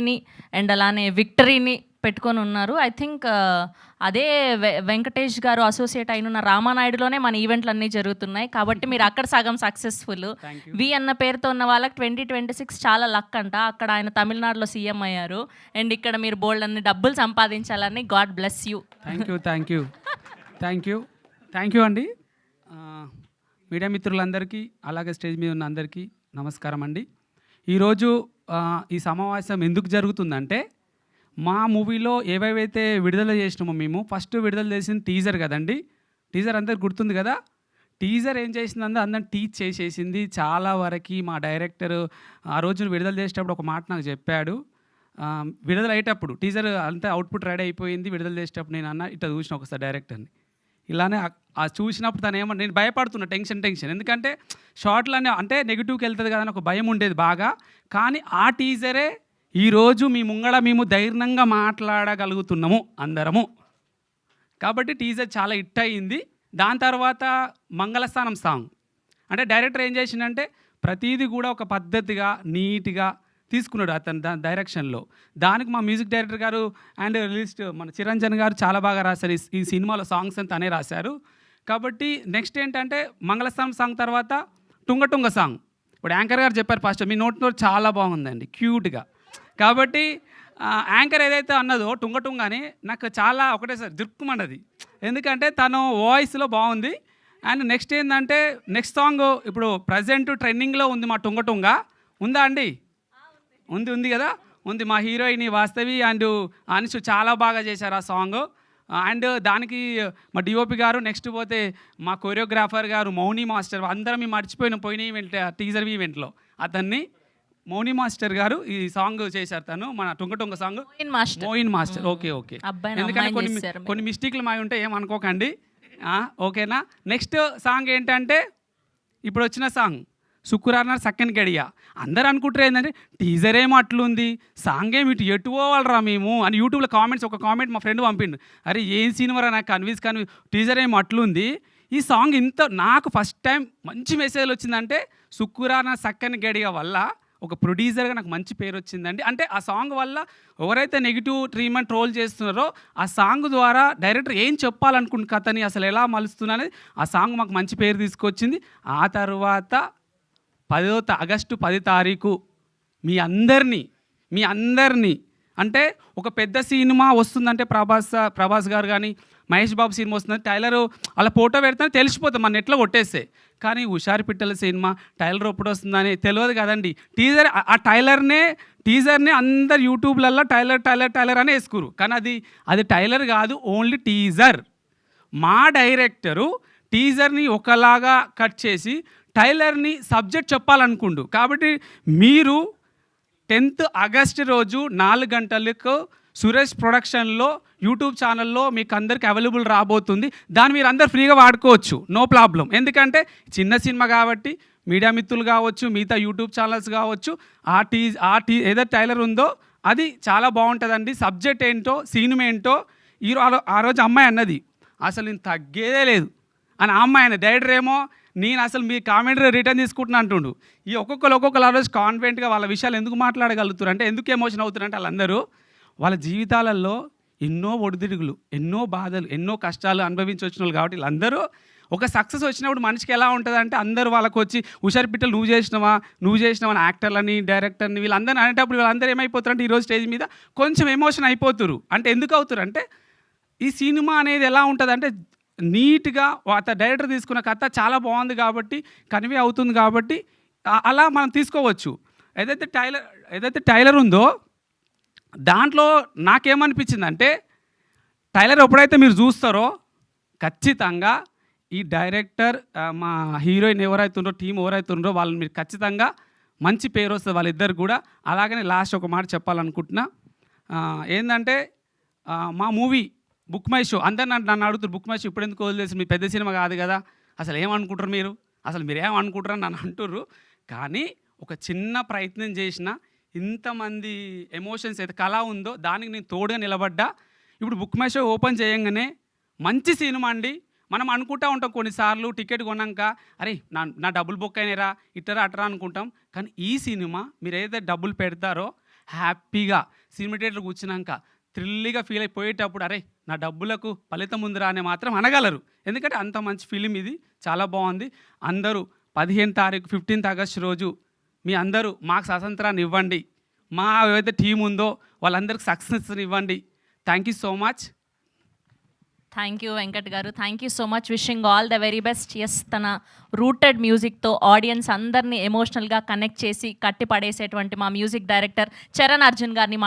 ని అండ్ అలానే విక్టరీని పెట్టుకొని ఉన్నారు. ఐ థింక్ అదే వెంకటేష్ గారు అసోసియేట్ అయినున్న రామానాయుడులోనే మన ఈవెంట్లన్నీ జరుగుతున్నాయి. కాబట్టి మీరు అక్కడ సగం సక్సెస్ఫుల్. వి అన్న పేరుతో ఉన్న వాళ్ళకి 2026 చాలా లక్ అంట. అక్కడ ఆయన తమిళనాడులో సీఎం అయ్యారు. అండ్ ఇక్కడ మీరు బోల్డ్ అన్ని డబ్బులు సంపాదించాలని God bless you. Thank you అండి. మీడియా మిత్రులందరికీ అలాగే స్టేజ్ మీద ఉన్న అందరికీ నమస్కారం అండి. ఈరోజు ఈ సమావేశం ఎందుకు జరుగుతుందంటే, మా మూవీలో ఏవేవైతే విడుదల చేసినామో మేము ఫస్ట్ విడుదల చేసిన టీజర్ కదండి. టీజర్ అందరికి గుర్తుంది కదా. టీజర్ ఏం చేసిందంటే అందరిని టీచ్ చేసేసింది. చాలా వరకు మా డైరెక్టర్ ఆ రోజు విడుదల చేసేటప్పుడు ఒక మాట నాకు చెప్పాడు. విడుదల అయ్యేటప్పుడు టీజర్ అంతా అవుట్పుట్ రెడీ అయిపోయింది. విడుదల చేసేటప్పుడు నేను అన్న ఇట్లా చూసిన ఒకసారి డైరెక్టర్ని. ఇలానే చూసినప్పుడు తను ఏమన్నా, నేను భయపడుతున్నా, టెన్షన్ ఎందుకంటే షార్ట్లనే అంటే నెగిటివ్కి వెళ్తుంది కదా అని ఒక భయం ఉండేది బాగా. కానీ ఆ టీజరే ఈరోజు మీ ముంగడ మేము ధైర్యంగా మాట్లాడగలుగుతున్నాము అందరము. కాబట్టి టీజర్ చాలా హిట్ అయ్యింది. దాని తర్వాత మంగళస్థానం సాంగ్ అంటే డైరెక్టర్ ఏం చేసిండంటే ప్రతిదీ కూడా ఒక పద్ధతిగా నీట్గా తీసుకున్నాడు అతను డైరెక్షన్లో. దానికి మా మ్యూజిక్ డైరెక్టర్ గారు అండ్ లిస్ట్ మన చిరంజన్ గారు చాలా బాగా రాశారు. ఈ సినిమాలో సాంగ్స్ అని తనే రాశారు. కాబట్టి నెక్స్ట్ ఏంటంటే మంగళస్థానం సాంగ్ తర్వాత టుంగ సాంగ్. ఇప్పుడు యాంకర్ గారు చెప్పారు ఫస్ట్, మీ నోట్ చాలా బాగుందండి, క్యూట్గా. కాబట్టి యాంకర్ ఏదైతే అన్నదో టుంగ అని నాకు చాలా ఒకటేసారి దిక్కుమన్నది. ఎందుకంటే తను వాయిస్లో బాగుంది. అండ్ నెక్స్ట్ ఏంటంటే నెక్స్ట్ సాంగ్ ఇప్పుడు ప్రజెంట్ ట్రెండింగ్లో ఉంది మా టుంగ ఉందా అండి? ఉంది కదా, ఉంది. మా హీరోయిన్ వాస్తవి అండ్ అనుషు చాలా బాగా చేశారు ఆ సాంగ్. అండ్ దానికి మా డిఓపి గారు, నెక్స్ట్ పోతే మా కొరియోగ్రాఫర్ గారు మౌని మాస్టర్, అందరం మేము పోయిన ఈవెంట్ టీజర్ ఈవెంట్లో అతన్ని మౌని మాస్టర్ గారు ఈ సాంగ్ చేశారు. తను మన టుంగ సాంగ్ మోయిన్ మాస్టర్. ఓకే ఎందుకంటే కొన్ని మిస్టేక్లు మావి ఉంటే ఏమనుకోకండి, ఓకేనా. నెక్స్ట్ సాంగ్ ఏంటంటే ఇప్పుడు వచ్చిన సాంగ్ శుక్రవారం సెకండ్ గడియ. అందరు అనుకుంటారు ఏంటంటే టీజర్ ఏమో అట్లుంది, సాంగ్ ఏమి ఎటు పోవాలరా మేము అని యూట్యూబ్లో ఒక కామెంట్ మా ఫ్రెండ్ పంపిండు, అరే ఏం సినిమారా నాకు కన్వీన్స్ టీజర్ ఏమో అట్లుంది. ఈ సాంగ్ ఇంత నాకు ఫస్ట్ టైం మంచి మెసేజ్ వచ్చిందంటే శుక్రవారం సెకండ్ గడియ వల్ల ఒక ప్రొడ్యూసర్గా నాకు మంచి పేరు వచ్చిందండి. అంటే ఆ సాంగ్ వల్ల ఎవరైతే నెగిటివ్ ట్రీట్మెంట్ ట్రోల్ చేస్తున్నారో ఆ సాంగ్ ద్వారా డైరెక్టర్ ఏం చెప్పాలనుకుంటు కథని అసలు ఎలా మలుస్తున్నా అనేది ఆ సాంగ్ మాకు మంచి పేరు తీసుకొచ్చింది. ఆ తర్వాత ఆగస్టు 10 తారీఖు మీ అందరినీ అంటే ఒక పెద్ద సినిమా వస్తుందంటే ప్రభాస్ గారు కానీ మహేష్ బాబు సినిమా వస్తుందంటే టైలర్ అలా ఫోటో పెడితే తెలిసిపోతుంది, మన నెట్లో కొట్టేస్తే. కానీ హుషారు పిట్టల సినిమా టైలర్ ఎప్పుడు వస్తుందని తెలియదు కదండి. ఆ టీజర్నే అందరు యూట్యూబ్లలో టైలర్ అని వేసుకురు. కానీ అది టైలర్ కాదు, ఓన్లీ టీజర్. మా డైరెక్టరు టీజర్ని ఒకలాగా కట్ చేసి టైలర్ని సబ్జెక్ట్ చెప్పాలనుకుండు. కాబట్టి మీరు 10th ఆగస్ట్ రోజు 4 గంటలకు సురేష్ ప్రొడక్షన్లో యూట్యూబ్ ఛానల్లో మీకు అందరికి అవైలబుల్ రాబోతుంది. దాన్ని మీరు అందరు ఫ్రీగా వాడుకోవచ్చు, నో ప్రాబ్లం. ఎందుకంటే చిన్న సినిమా కాబట్టి మీడియా మిత్రులు కావచ్చు, మిగతా యూట్యూబ్ ఛానల్స్ కావచ్చు, ఏదైతే టైలర్ ఉందో అది చాలా బాగుంటుందండి. సబ్జెక్ట్ ఏంటో సినిమా ఏంటో ఆ రోజు అమ్మాయి అన్నది అసలు నేను తగ్గేదే లేదు అని. ఆ అమ్మాయి డైరెక్టర్ ఏమో నేను అసలు మీ కామెంట్ రిటర్న్ తీసుకుంటున్నా అంటుండు. ఈ ఒక్కొక్కరు ఆ రోజు కాన్ఫిడెంట్గా వాళ్ళ విషయాలు ఎందుకు మాట్లాడగలుగుతారు అంటే, ఎందుకు ఎమోషన్ అవుతారంటే వాళ్ళందరూ వాళ్ళ జీవితాలలో ఎన్నో ఒడిదుడుగులు, ఎన్నో బాధలు, ఎన్నో కష్టాలు అనుభవించి వచ్చిన వాళ్ళు. కాబట్టి వీళ్ళందరూ ఒక సక్సెస్ వచ్చినప్పుడు మనిషికి ఎలా ఉంటుంది అంటే అందరూ వాళ్ళకు వచ్చి హుషారు పిట్టలు నువ్వు చేసినావా అని యాక్టర్లని డైరెక్టర్ని వీళ్ళందరూ అనేటప్పుడు వీళ్ళందరూ ఏమైపోతారంటే ఈరోజు స్టేజ్ మీద కొంచెం ఎమోషన్ అయిపోతారు. అంటే ఎందుకు అవుతారు అంటే ఈ సినిమా అనేది ఎలా ఉంటుంది అంటే నీట్గా డైరెక్టర్ తీసుకున్న కథ చాలా బాగుంది కాబట్టి కన్వే అవుతుంది. కాబట్టి అలా మనం తీసుకోవచ్చు. ఏదైతే టైలర్ ఉందో దాంట్లో నాకేమనిపించిందంటే టైలర్ ఎప్పుడైతే మీరు చూస్తారో ఖచ్చితంగా ఈ డైరెక్టర్ మా హీరోయిన్ ఎవరైతే ఉందో టీం ఎవరైతే ఉందో వాళ్ళని మీరు ఖచ్చితంగా మంచి పేరు వస్తుంది వాళ్ళిద్దరు కూడా. అలాగనే లాస్ట్ ఒక మాట చెప్పాలనుకుంటున్నా, ఏంటంటే మా మూవీ బుక్ మై షో అందరు నన్ను అడుగుతారు, బుక్ మై షో ఇప్పుడు ఎందుకు వదిలేసి, మీ పెద్ద సినిమా కాదు కదా, అసలు ఏమనుకుంటారు మీరు ఏమనుకుంటారని నన్ను అంటుర్రు. కానీ ఒక చిన్న ప్రయత్నం చేసిన ఇంతమంది ఎమోషన్స్ అయితే కళ ఉందో దానికి నేను తోడుగా నిలబడ్డా. ఇప్పుడు బుక్ మై షో ఓపెన్ చేయంగానే మంచి సినిమా అండి. మనం అనుకుంటూ ఉంటాం కొన్నిసార్లు టికెట్ కొన్నాక, అరే నా డబ్బులు బుక్ అయినారా ఇట్టరా అట్టరా అనుకుంటాం. కానీ ఈ సినిమా మీరు ఏదైతే డబ్బులు పెడతారో హ్యాపీగా సినిమా థియేటర్లో కూర్చున్నాక థ్రిల్లీగా ఫీల్ అయిపోయేటప్పుడు అరే నా డబ్బులకు ఫలితం ఉందిరా అని మాత్రం అనగలరు. ఎందుకంటే అంత మంచి ఫిలిం ఇది, చాలా బాగుంది. అందరూ 15 తారీఖు 15th ఆగస్ట్ రోజు మీ అందరూ మాకు స్వాతంత్రాన్ని ఇవ్వండి, మా ఏదైతే టీం ఉందో వాళ్ళందరికీ సక్సెస్ని ఇవ్వండి. Thank you so much. Thank you Venkat garu, thank you so much. Wishing all the very best. Yes, తన రూటెడ్ మ్యూజిక్తో ఆడియన్స్ అందరినీ ఎమోషనల్గా కనెక్ట్ చేసి కట్టి పడేసేటువంటి మా మ్యూజిక్ డైరెక్టర్ చరణ్ అర్జున్ గారిని